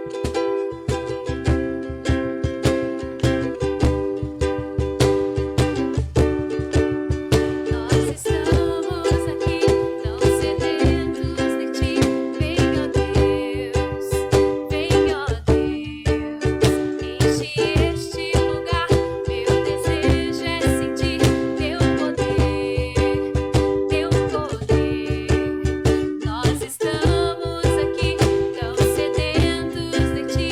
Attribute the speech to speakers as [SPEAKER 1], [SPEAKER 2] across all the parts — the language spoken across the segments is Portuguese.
[SPEAKER 1] Nós estamos aqui tão sedentos de ti.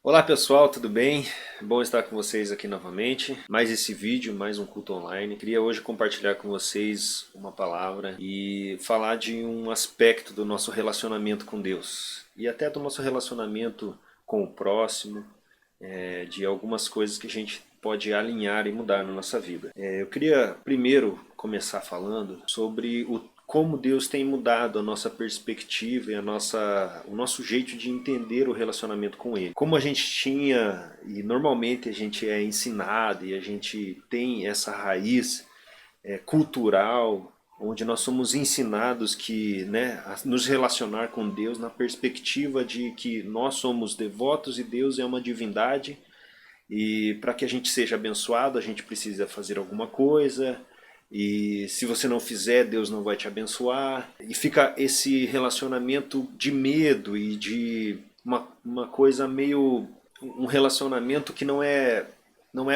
[SPEAKER 1] Olá pessoal, tudo bem? Bom estar com vocês aqui novamente. Mais esse vídeo, mais um culto online. Queria hoje compartilhar com vocês uma palavra e falar de um aspecto do nosso relacionamento com Deus e até do nosso relacionamento com o próximo, de algumas coisas que a gente pode alinhar e mudar na nossa vida. Eu queria primeiro começar falando sobre como Deus tem mudado a nossa perspectiva e o nosso jeito de entender o relacionamento com Ele. Como a gente tinha, e normalmente a gente é ensinado e a gente tem essa raiz cultural, onde nós somos ensinados que, né, a nos relacionar com Deus na perspectiva de que nós somos devotos e Deus é uma divindade e para que a gente seja abençoado, a gente precisa fazer alguma coisa. E se você não fizer, Deus não vai te abençoar. E fica esse relacionamento de medo e de uma coisa meio. Um relacionamento que não é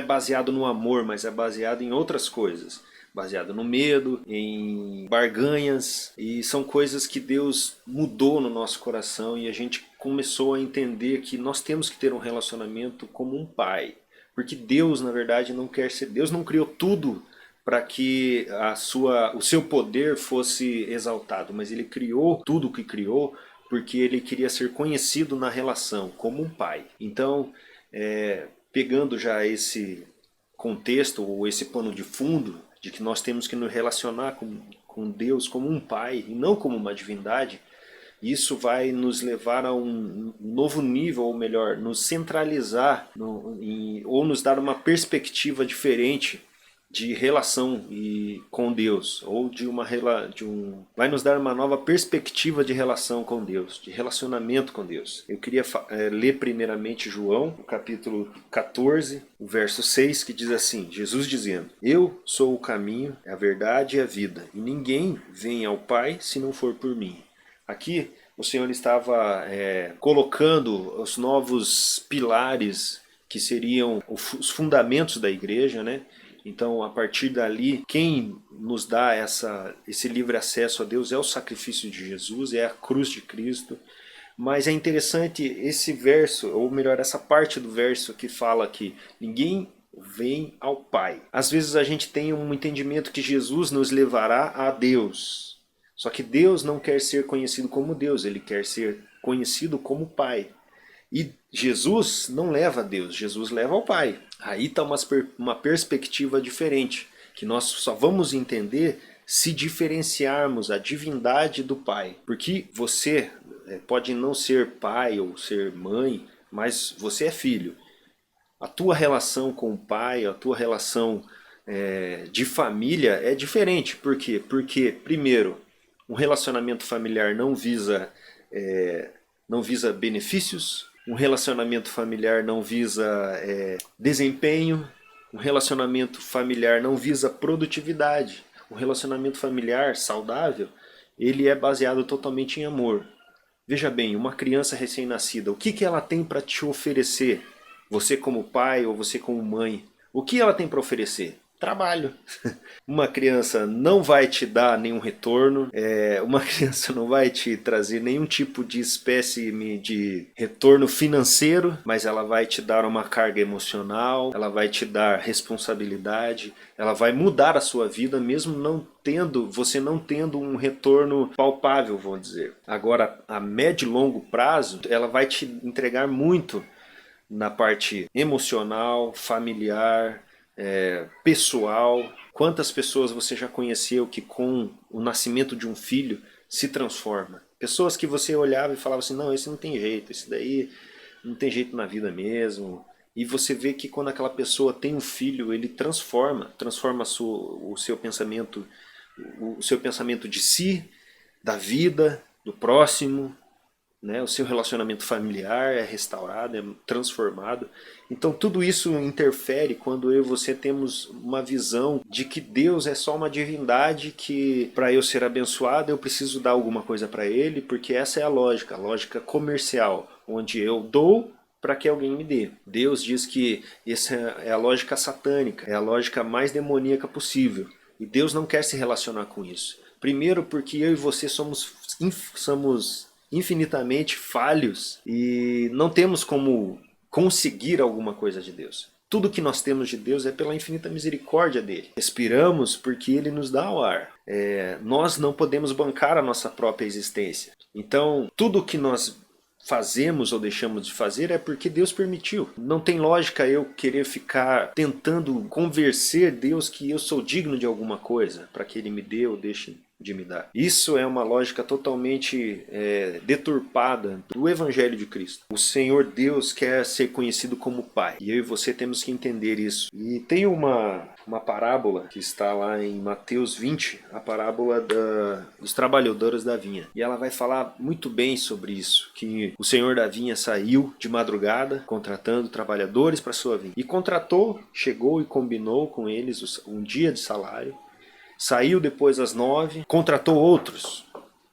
[SPEAKER 1] baseado no amor, mas é baseado em outras coisas. Baseado no medo, em barganhas. E são coisas que Deus mudou no nosso coração e a gente começou a entender que nós temos que ter um relacionamento como um pai. Porque Deus, na verdade, não quer ser. Deus não criou tudo para que o seu poder fosse exaltado, mas ele criou tudo o que criou porque ele queria ser conhecido na relação como um pai. Então, pegando já esse contexto ou esse pano de fundo de que nós temos que nos relacionar com Deus como um pai e não como uma divindade, isso vai nos levar a um novo nível, ou melhor, nos centralizar ou nos dar uma perspectiva diferente de relação com Deus, ou vai nos dar uma nova perspectiva de relação com Deus, de relacionamento com Deus. Eu queria ler primeiramente João, o capítulo 14, o verso 6, que diz assim: Jesus dizendo: Eu sou o caminho, a verdade e a vida, e ninguém vem ao Pai se não for por mim. Aqui o Senhor estava colocando os novos pilares que seriam os fundamentos da igreja, né? Então, a partir dali, quem nos dá esse livre acesso a Deus é o sacrifício de Jesus, é a cruz de Cristo. Mas é interessante esse verso, ou melhor, essa parte do verso que fala que ninguém vem ao Pai. Às vezes a gente tem um entendimento que Jesus nos levará a Deus. Só que Deus não quer ser conhecido como Deus, ele quer ser conhecido como Pai. E Jesus não leva a Deus, Jesus leva ao Pai. Aí está uma perspectiva diferente, que nós só vamos entender se diferenciarmos a divindade do Pai. Porque você pode não ser pai ou ser mãe, mas você é filho. A tua relação com o pai, a tua relação de família é diferente. Por quê? Porque, primeiro, um relacionamento familiar não visa benefícios, um relacionamento familiar não visa desempenho, um relacionamento familiar não visa produtividade. Um relacionamento familiar saudável, ele é baseado totalmente em amor. Veja bem, uma criança recém-nascida, o que que ela tem para te oferecer? Você como pai ou você como mãe, o que ela tem para oferecer? Trabalho. Uma criança não vai te dar nenhum retorno, uma criança não vai te trazer nenhum tipo de espécime de retorno financeiro, mas ela vai te dar uma carga emocional, ela vai te dar responsabilidade, ela vai mudar a sua vida mesmo você não tendo um retorno palpável, vamos dizer. Agora, a médio e longo prazo, ela vai te entregar muito na parte emocional, familiar, pessoal. Quantas pessoas você já conheceu que com o nascimento de um filho se transforma? Pessoas que você olhava e falava assim, não, esse não tem jeito, esse daí não tem jeito na vida mesmo. E você vê que quando aquela pessoa tem um filho, ele transforma o seu pensamento de si, da vida, do próximo, né? O seu relacionamento familiar é restaurado, é transformado. Então tudo isso interfere quando eu e você temos uma visão de que Deus é só uma divindade que para eu ser abençoado eu preciso dar alguma coisa para Ele, porque essa é a lógica comercial, onde eu dou para que alguém me dê. Deus diz que essa é a lógica satânica, é a lógica mais demoníaca possível. E Deus não quer se relacionar com isso. Primeiro porque eu e você somos infinitamente falhos e não temos conseguir alguma coisa de Deus. Tudo que nós temos de Deus é pela infinita misericórdia dele. Respiramos porque ele nos dá o ar. Nós não podemos bancar a nossa própria existência. Então, tudo que nós fazemos ou deixamos de fazer é porque Deus permitiu. Não tem lógica eu querer ficar tentando convencer Deus que eu sou digno de alguma coisa para que ele me dê ou deixe de me dar. Isso é uma lógica totalmente deturpada do Evangelho de Cristo. O Senhor Deus quer ser conhecido como Pai. E eu e você temos que entender isso. E tem uma parábola que está lá em Mateus 20, a parábola dos trabalhadores da vinha. E ela vai falar muito bem sobre isso, que o senhor da vinha saiu de madrugada contratando trabalhadores para sua vinha. E contratou, chegou e combinou com eles um dia de salário. Saiu depois às 9, contratou outros.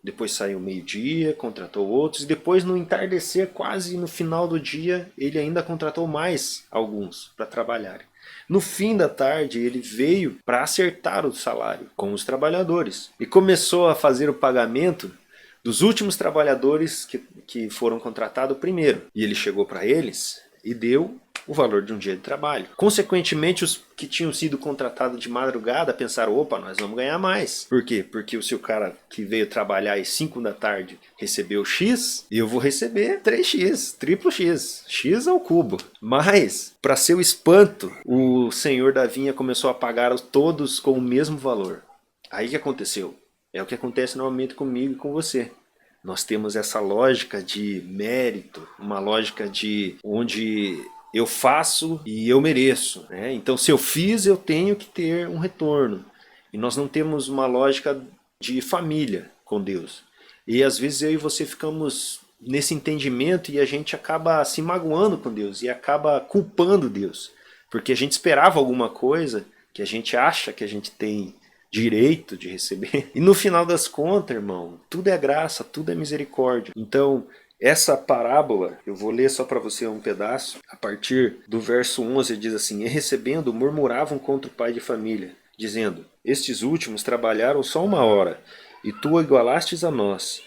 [SPEAKER 1] Depois saiu meio-dia, contratou outros. E depois no entardecer, quase no final do dia, ele ainda contratou mais alguns para trabalharem. No fim da tarde, ele veio para acertar o salário com os trabalhadores. E começou a fazer o pagamento dos últimos trabalhadores que foram contratados primeiro. E ele chegou para eles e deu o valor de um dia de trabalho. Consequentemente, os que tinham sido contratados de madrugada pensaram, opa, nós vamos ganhar mais. Por quê? Porque se o cara que veio trabalhar às 5 da tarde recebeu X, eu vou receber 3X, triplo X, X ao cubo. Mas, para seu espanto, o senhor da vinha começou a pagar todos com o mesmo valor. Aí o que aconteceu? É o que acontece normalmente comigo e com você. Nós temos essa lógica de mérito, uma lógica de onde eu faço e eu mereço, né? Então, se eu fiz, eu tenho que ter um retorno. E nós não temos uma lógica de família com Deus. E às vezes eu e você ficamos nesse entendimento e a gente acaba se magoando com Deus e acaba culpando Deus. Porque a gente esperava alguma coisa que a gente acha que a gente tem direito de receber. E no final das contas, irmão, tudo é graça, tudo é misericórdia. Então, essa parábola, eu vou ler só para você um pedaço. A partir do verso 11 diz assim: E recebendo, murmuravam contra o pai de família, dizendo: Estes últimos trabalharam só 1 hora, e tu igualastes a nós,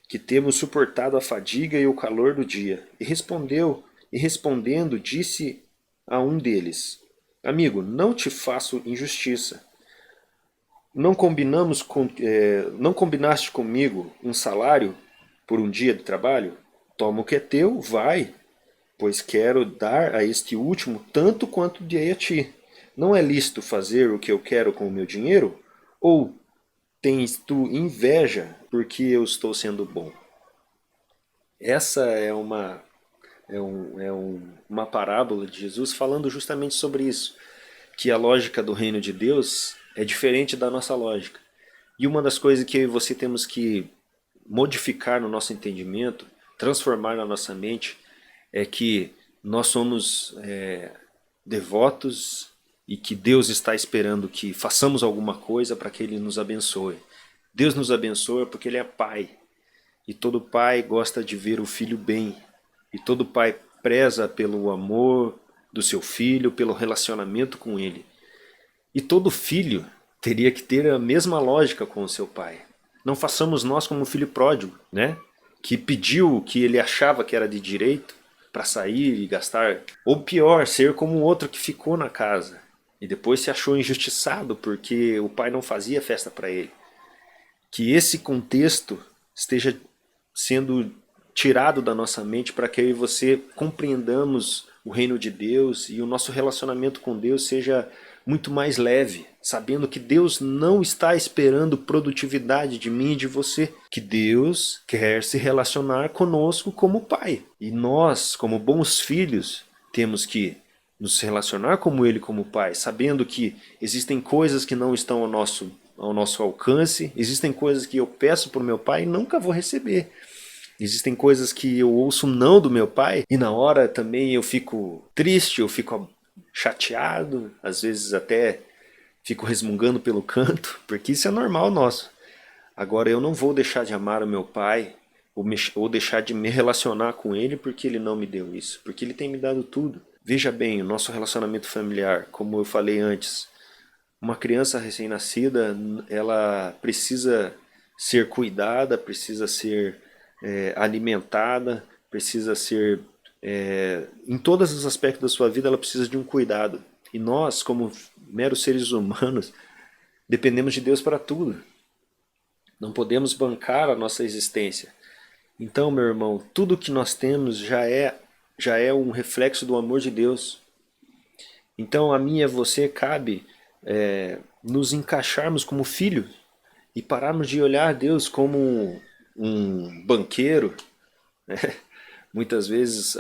[SPEAKER 1] que temos suportado a fadiga e o calor do dia. E respondendo, disse a um deles: Amigo, não te faço injustiça. Não combinaste comigo um salário por um dia de trabalho? Toma o que é teu, vai, pois quero dar a este último tanto quanto dei a ti. Não é lícito fazer o que eu quero com o meu dinheiro? Ou tens tu inveja porque eu estou sendo bom? Essa é uma parábola de Jesus falando justamente sobre isso, que a lógica do reino de Deus é diferente da nossa lógica. E uma das coisas que eu e você temos que modificar no nosso entendimento, transformar na nossa mente, é que nós somos devotos e que Deus está esperando que façamos alguma coisa para que Ele nos abençoe. Deus nos abençoa porque Ele é Pai. E todo pai gosta de ver o filho bem. E todo pai preza pelo amor do seu filho, pelo relacionamento com ele. E todo filho teria que ter a mesma lógica com o seu pai. Não façamos nós como o filho pródigo, né? Que pediu o que ele achava que era de direito para sair e gastar. Ou pior, ser como o outro que ficou na casa e depois se achou injustiçado porque o pai não fazia festa para ele. Que esse contexto esteja sendo tirado da nossa mente para que eu e você compreendamos o reino de Deus e o nosso relacionamento com Deus seja muito mais leve, sabendo que Deus não está esperando produtividade de mim e de você, que Deus quer se relacionar conosco como Pai. E nós, como bons filhos, temos que nos relacionar como Ele como Pai, sabendo que existem coisas que não estão ao nosso alcance, existem coisas que eu peço para o meu pai e nunca vou receber. Existem coisas que eu ouço não do meu pai e na hora também eu fico triste, eu fico chateado, às vezes até fico resmungando pelo canto, porque isso é normal nosso. Agora eu não vou deixar de amar o meu pai ou deixar de me relacionar com ele porque ele não me deu isso, porque ele tem me dado tudo. Veja bem, o nosso relacionamento familiar, como eu falei antes, uma criança recém-nascida, ela precisa ser cuidada, precisa ser alimentada, precisa ser Em todos os aspectos da sua vida ela precisa de um cuidado. E nós, como meros seres humanos, dependemos de Deus para tudo. Não podemos bancar a nossa existência. Então, meu irmão, tudo que nós temos já é um reflexo do amor de Deus. Então a mim e a você cabe nos encaixarmos como filho e pararmos de olhar Deus como um banqueiro, né? Muitas vezes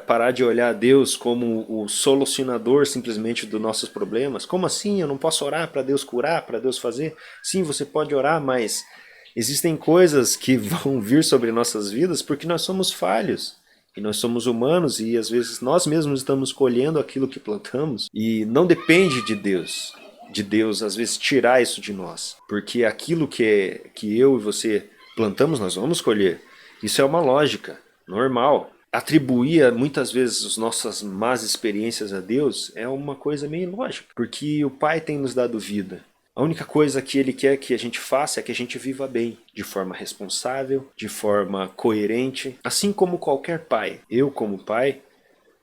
[SPEAKER 1] parar de olhar Deus como o solucionador simplesmente dos nossos problemas. Como assim? Eu não posso orar para Deus curar, para Deus fazer? Sim, você pode orar, mas existem coisas que vão vir sobre nossas vidas porque nós somos falhos. E nós somos humanos e às vezes nós mesmos estamos colhendo aquilo que plantamos e não depende de Deus. De Deus às vezes tirar isso de nós. Porque aquilo que eu e você plantamos nós vamos colher. Isso é uma lógica normal. Atribuir muitas vezes as nossas más experiências a Deus é uma coisa meio lógica. Porque o Pai tem nos dado vida. A única coisa que Ele quer que a gente faça é que a gente viva bem, de forma responsável, de forma coerente, assim como qualquer pai. Eu, como pai,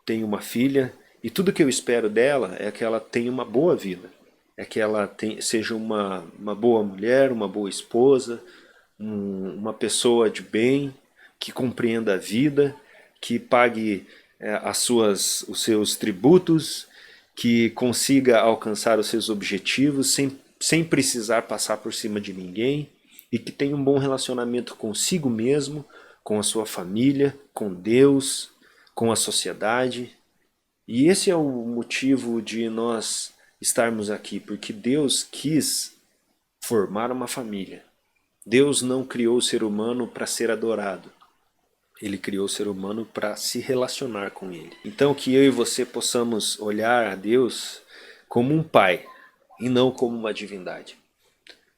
[SPEAKER 1] tenho uma filha e tudo que eu espero dela é que ela tenha uma boa vida, é que ela seja uma boa mulher, uma boa esposa, uma pessoa de bem, que compreenda a vida, que pague os seus tributos, que consiga alcançar os seus objetivos sem precisar passar por cima de ninguém e que tenha um bom relacionamento consigo mesmo, com a sua família, com Deus, com a sociedade. E esse é o motivo de nós estarmos aqui, porque Deus quis formar uma família. Deus não criou o ser humano para ser adorado. Ele criou o ser humano para se relacionar com ele. Então que eu e você possamos olhar a Deus como um pai, e não como uma divindade.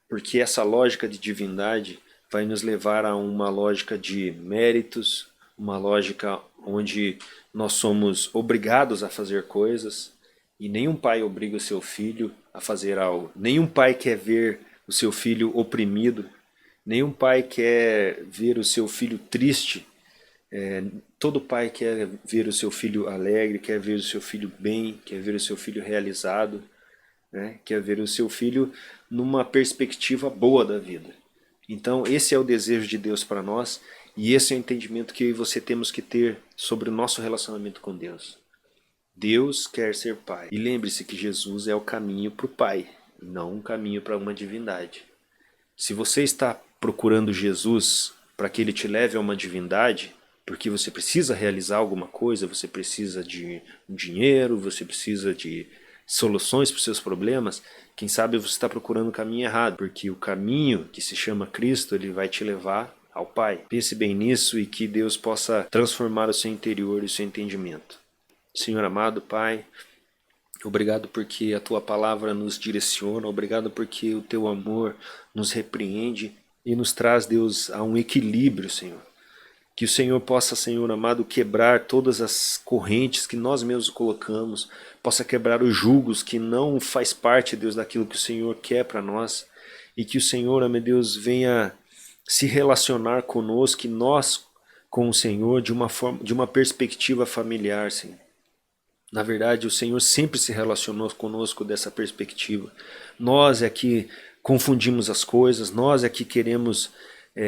[SPEAKER 1] Porque essa lógica de divindade vai nos levar a uma lógica de méritos, uma lógica onde nós somos obrigados a fazer coisas, e nenhum pai obriga o seu filho a fazer algo. Nenhum pai quer ver o seu filho oprimido, nenhum pai quer ver o seu filho triste. Todo pai quer ver o seu filho alegre, quer ver o seu filho bem, quer ver o seu filho realizado. Quer ver o seu filho numa perspectiva boa da vida. Então esse é o desejo de Deus para nós e esse é o entendimento que eu e você temos que ter sobre o nosso relacionamento com Deus. Deus quer ser Pai. E lembre-se que Jesus é o caminho para o Pai, não um caminho para uma divindade. Se você está procurando Jesus para que Ele te leve a uma divindade, porque você precisa realizar alguma coisa, você precisa de um dinheiro, você precisa de soluções para os seus problemas, quem sabe você está procurando o caminho errado, porque o caminho que se chama Cristo, ele vai te levar ao Pai. Pense bem nisso e que Deus possa transformar o seu interior e o seu entendimento. Senhor amado Pai, obrigado porque a Tua palavra nos direciona, obrigado porque o Teu amor nos repreende e nos traz, Deus, a um equilíbrio, Senhor. Que o Senhor possa, Senhor amado, quebrar todas as correntes que nós mesmos colocamos, possa quebrar os julgos que não faz parte, Deus, daquilo que o Senhor quer para nós, e que o Senhor, meu Deus, venha se relacionar conosco, e nós com o Senhor, de uma perspectiva familiar, Senhor. Na verdade, o Senhor sempre se relacionou conosco dessa perspectiva. Nós é que confundimos as coisas, nós é que queremos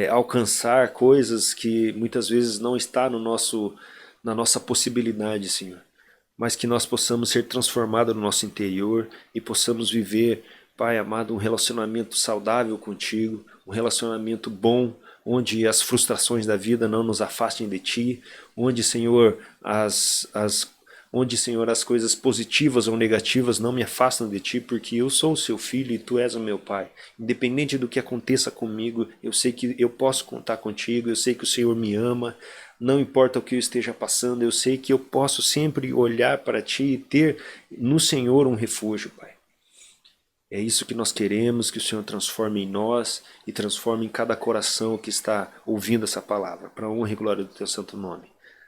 [SPEAKER 1] alcançar coisas que muitas vezes não está na nossa possibilidade, Senhor. Mas que nós possamos ser transformados no nosso interior e possamos viver, Pai amado, um relacionamento saudável contigo, um relacionamento bom, onde as frustrações da vida não nos afastem de Ti, onde, Senhor, as coisas positivas ou negativas não me afastam de Ti, porque eu sou o Seu filho e Tu és o meu Pai. Independente do que aconteça comigo, eu sei que eu posso contar contigo, eu sei que o Senhor me ama, não importa o que eu esteja passando, eu sei que eu posso sempre olhar para Ti e ter no Senhor um refúgio, Pai. É isso que nós queremos, que o Senhor transforme em nós e transforme em cada coração que está ouvindo essa palavra, para a honra e glória do Teu santo nome.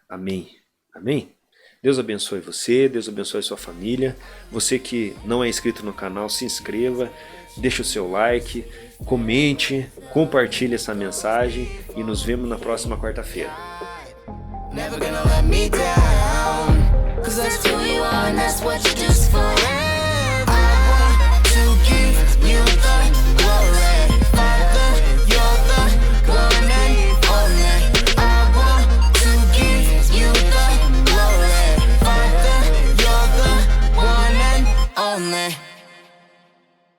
[SPEAKER 1] Amém. Amém? Deus abençoe você, Deus abençoe sua família. Você que não é inscrito no canal, se inscreva, deixe o seu like, comente, compartilhe essa mensagem e nos vemos na próxima quarta-feira.
[SPEAKER 2] Never gonna let me down.